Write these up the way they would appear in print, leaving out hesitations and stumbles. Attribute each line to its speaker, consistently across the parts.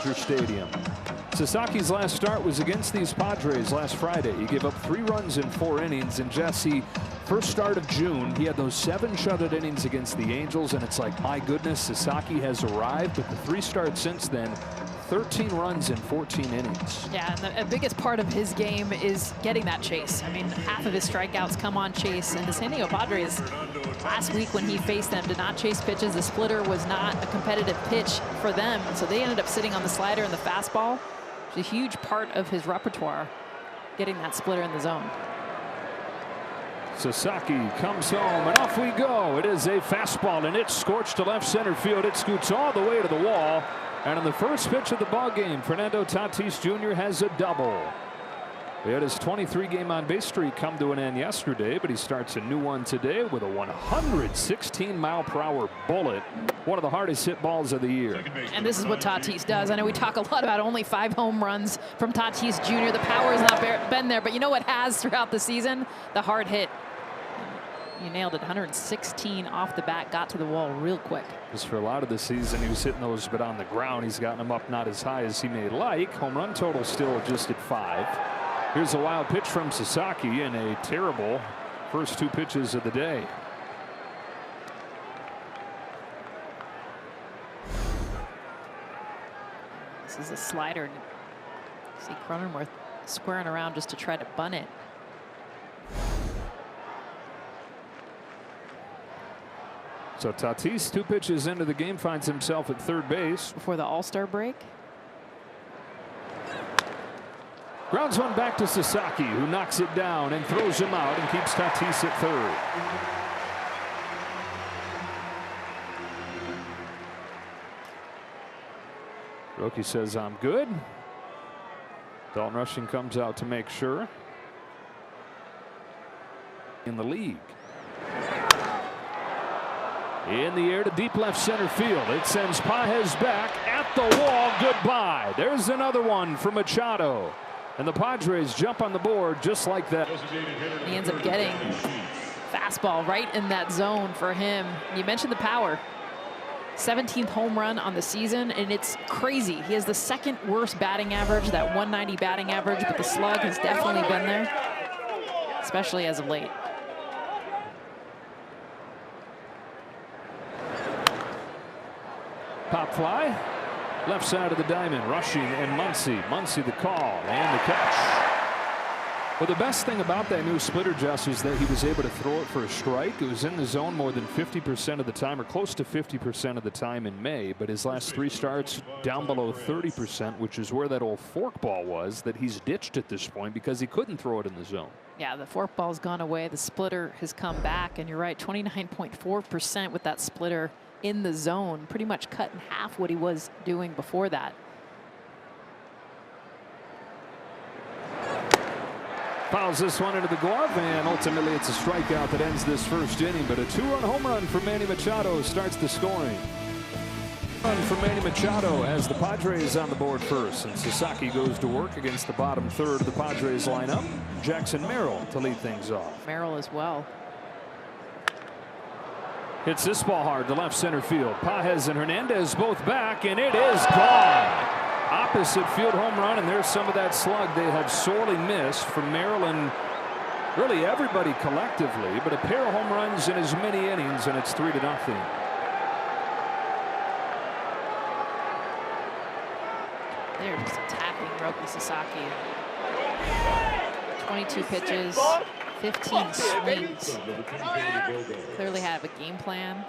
Speaker 1: Dodger Stadium. Sasaki's last start was against these Padres last Friday. He gave up 3 runs in 4 innings. And Jesse, first start of June, he had those 7 shutout innings against the Angels, and it's like, my goodness, Sasaki has arrived. But the 3 starts since then, 13 runs in 14 innings.
Speaker 2: Yeah, and the biggest part of his game is getting that chase. I mean, half of his strikeouts come on chase. And the San Diego Padres, last week when he faced them, did not chase pitches. The splitter was not a competitive pitch for them. So they ended up sitting on the slider and the fastball. It's a huge part of his repertoire, getting that splitter in the zone.
Speaker 1: Sasaki comes home, and off we go. It is a fastball, and it's scorched to left center field. It scoots all the way to the wall. And on the first pitch of the ball game, Fernando Tatis Jr. has a double. He had his 23-game on-base streak come to an end yesterday, but he starts a new one today with a 116-mile-per-hour bullet, one of the hardest hit balls of the year.
Speaker 2: And this is what Tatis does. I know we talk a lot about only 5 home runs from Tatis Jr. The power has not been there, but you know what has throughout the season? The hard hit. You nailed it. 116 off the bat, got to the wall real quick.
Speaker 1: Just for a lot of the season, he was hitting those, but on the ground, he's gotten them up not as high as he may like. Home run total still just at 5. Here's a wild pitch from Sasaki and a terrible first 2 pitches of the day.
Speaker 2: This is a slider. See Cronenworth squaring around just to try to bunt it.
Speaker 1: So Tatis, 2 pitches into the game, finds himself at third base.
Speaker 2: Before the All-Star break.
Speaker 1: Grounds one back to Sasaki, who knocks it down and throws him out and keeps Tatis at third. Roki says, I'm good. Dalton Rushing comes out to make sure. In the league. In the air to deep left center field. It sends Pages back at the wall. Goodbye. There's another one for Machado. And the Padres jump on the board just like that.
Speaker 2: He ends up getting fastball right in that zone for him. You mentioned the power. 17th home run on the season, and it's crazy. He has the 2nd worst batting average, that 190 batting average, but the slug has definitely been there, especially as of late.
Speaker 1: Pop fly. Left side of the diamond, Rushing and Muncy. Muncy the call and the catch. Well, the best thing about that new splitter, Jess, is that he was able to throw it for a strike. It was in the zone more than 50% of the time, or close to 50% of the time in May. But his last 3 starts down below 30%, which is where that old forkball was that he's ditched at this point because he couldn't throw it in the zone.
Speaker 2: Yeah, the forkball's gone away. The splitter has come back, and you're right, 29.4% with that splitter in the zone, pretty much cut in half what he was doing before that.
Speaker 1: Fouls this one into the glove, and ultimately it's a strikeout that ends this first inning. But a 2-run home run for Manny Machado starts the scoring. Run for Manny Machado as the Padres on the board first, and Sasaki goes to work against the bottom third of the Padres lineup. Jackson Merrill to lead things off.
Speaker 2: Merrill as well.
Speaker 1: Hits this ball hard to left center field. Pages and Hernandez both back, and it is gone. Opposite field home run, and there's some of that slug they have sorely missed from Merrill and really everybody collectively. But a pair of home runs in as many innings, and it's 3-0.
Speaker 2: They're just attacking Roki Sasaki. 22 pitches. 15 swings. Clearly have a game plan.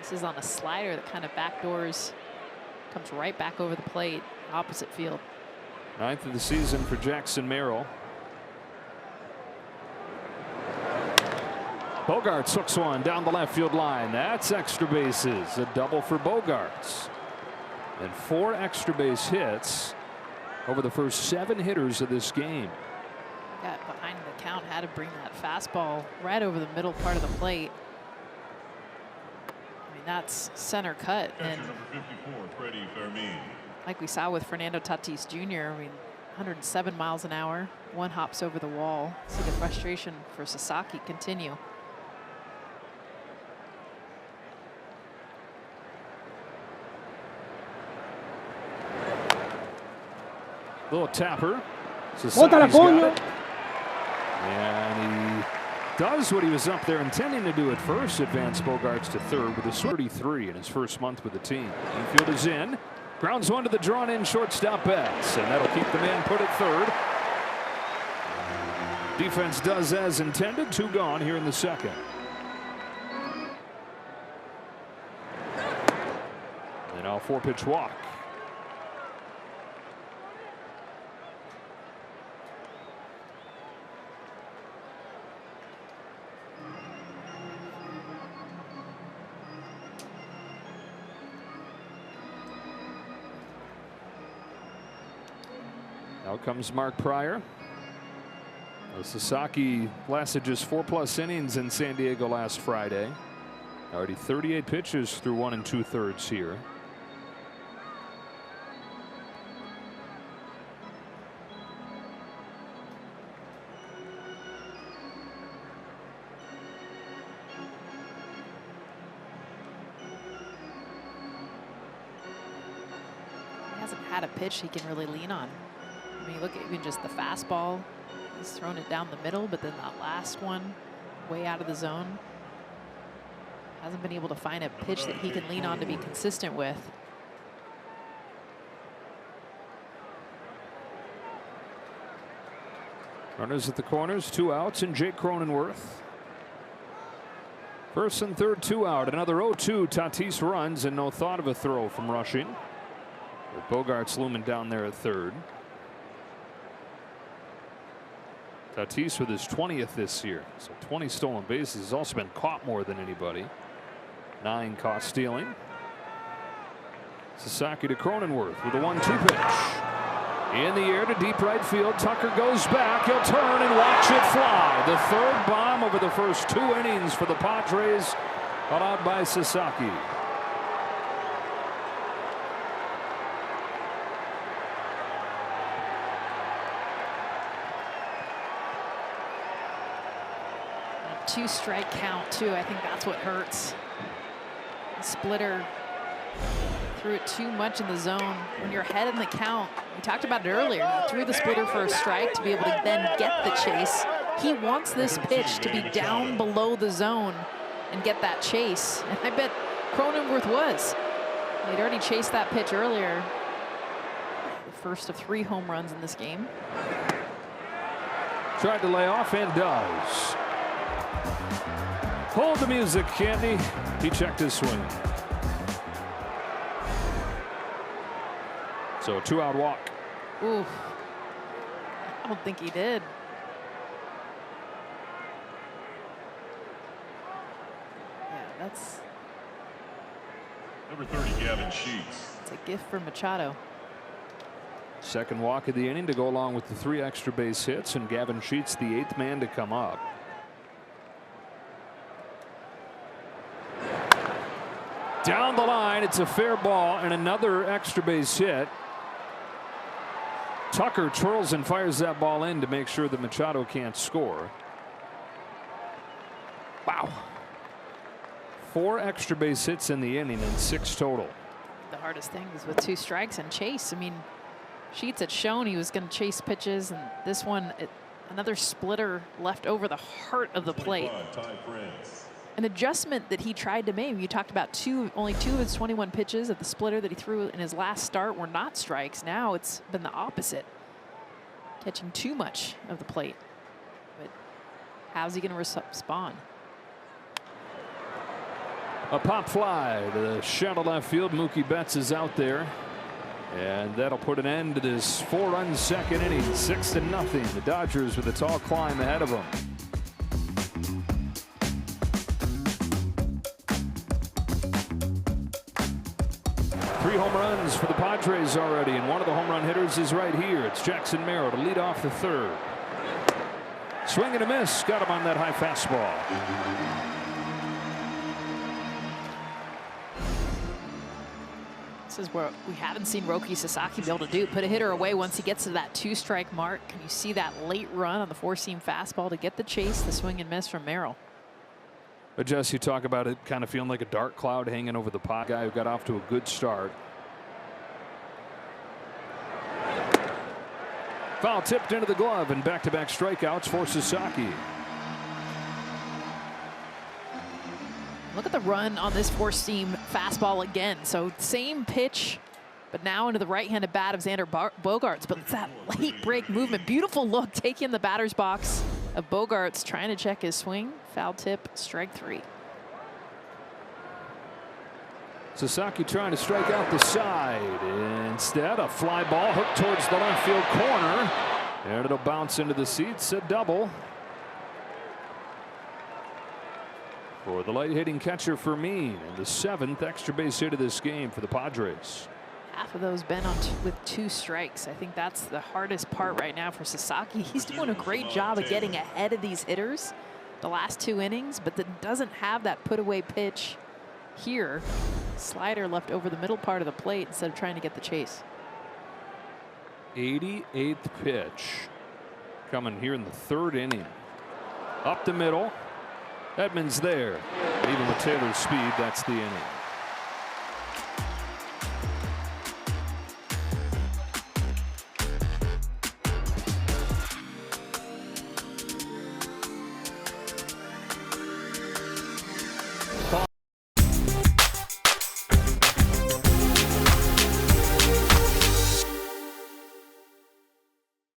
Speaker 2: This is on a slider that kind of backdoors, comes right back over the plate, opposite field.
Speaker 1: 9th of the season for Jackson Merrill. Bogaerts hooks one down the left field line. That's extra bases. A double for Bogaerts. And 4 extra base hits over the first 7 hitters of this game.
Speaker 2: Got behind the count, had to bring that fastball right over the middle part of the plate. I mean, that's center cut, and like we saw with Fernando Tatis Jr., I mean, 107 miles an hour, 1 hops over the wall. See the frustration for Sasaki continue.
Speaker 1: Little tapper. Sasaki's got it. And he does what he was up there intending to do at first. Advance Bogarts to third with a 33 in his first month with the team. Infield is in. Grounds one to the drawn-in shortstop Betts, and that'll keep the man put at third. Defense does as intended. 2 gone here in the second. And now 4-pitch walk. Now comes Mark Pryor. Sasaki lasted just 4+ innings in San Diego last Friday. Already 38 pitches through 1 2/3 here.
Speaker 2: He hasn't had a pitch he can really lean on. I mean, look at even just the fastball. He's thrown it down the middle, but then that last one, way out of the zone. Hasn't been able to find a pitch that he can lean on to be consistent with.
Speaker 1: Runners at the corners, 2 outs, and Jake Cronenworth. First and third, 2 out. Another 0-2. Tatis runs, and no thought of a throw from Rushing. With Bogarts looming down there at third. Tatis with his 20th this year, so 20 stolen bases. He's also been caught more than anybody. 9 caught stealing. Sasaki to Cronenworth with a 1-2 pitch. In the air to deep right field. Tucker goes back. He'll turn and watch it fly. The 3rd bomb over the first 2 innings for the Padres, allowed by Sasaki.
Speaker 2: A 2-strike count too. I think that's what hurts. The splitter threw it too much in the zone. When you're ahead in the count, we talked about it earlier. He threw the splitter for a strike to be able to then get the chase. He wants this pitch to be down below the zone and get that chase. And I bet Cronenworth was. He'd already chased that pitch earlier. The first of 3 home runs in this game.
Speaker 1: Tried to lay off and does. Hold the music, Candy. He checked his swing. So 2-out walk.
Speaker 2: Ooh. I don't think he did. Yeah, that's.
Speaker 3: Number 30, Gavin Sheets.
Speaker 2: It's a gift for Machado.
Speaker 1: Second walk of the inning to go along with the 3 extra base hits, and Gavin Sheets, the 8th man to come up. Down the line, it's a fair ball and another extra base hit. Tucker twirls and fires that ball in to make sure that Machado can't score. Wow. 4 extra base hits in the inning and 6 total.
Speaker 2: The hardest thing is with 2 strikes and chase. I mean, Sheets had shown he was going to chase pitches, and this one, another splitter left over the heart of the plate. An adjustment that he tried to make. You talked about only 2 of his 21 pitches at the splitter that he threw in his last start were not strikes. Now it's been the opposite, catching too much of the plate. But how's he going to respond?
Speaker 1: A pop fly to the shallow left field. Mookie Betts is out there, and that'll put an end to this 4-run second inning. 6-0. The Dodgers with a tall climb ahead of them. 3 home runs for the Padres already, and one of the home run hitters is right here. It's Jackson Merrill to lead off the 3rd. Swing and a miss. Got him on that high fastball.
Speaker 2: This is where we haven't seen Roki Sasaki be able to do. Put a hitter away once he gets to that 2-strike mark. Can you see that late run on the 4-seam fastball to get the chase, the swing and miss from Merrill?
Speaker 1: But Jess, you talk about it kind of feeling like a dark cloud hanging over the pot. Guy who got off to a good start. Foul tipped into the glove, and back-to-back strikeouts for Sasaki.
Speaker 2: Look at the run on this four-seam fastball again. So same pitch, but now into the right-handed bat of Xander Bogaerts. But it's that late break movement. Beautiful look taking the batter's box of Bogaerts, trying to check his swing. Foul tip, strike 3.
Speaker 1: Sasaki trying to strike out the side. Instead, a fly ball hooked towards the left field corner. And it'll bounce into the seats, a double. For the light-hitting catcher Fermin, and the 7th extra base hit of this game for the Padres.
Speaker 2: Half of those been on with 2 strikes. I think that's the hardest part right now for Sasaki. He's doing a great job of getting ahead of these hitters the last 2 innings, but then doesn't have that put-away pitch here. Slider left over the middle part of the plate instead of trying to get the chase.
Speaker 1: 88th pitch coming here in the 3rd inning. Up the middle. Edmonds there. Even with Taylor's speed, that's the inning.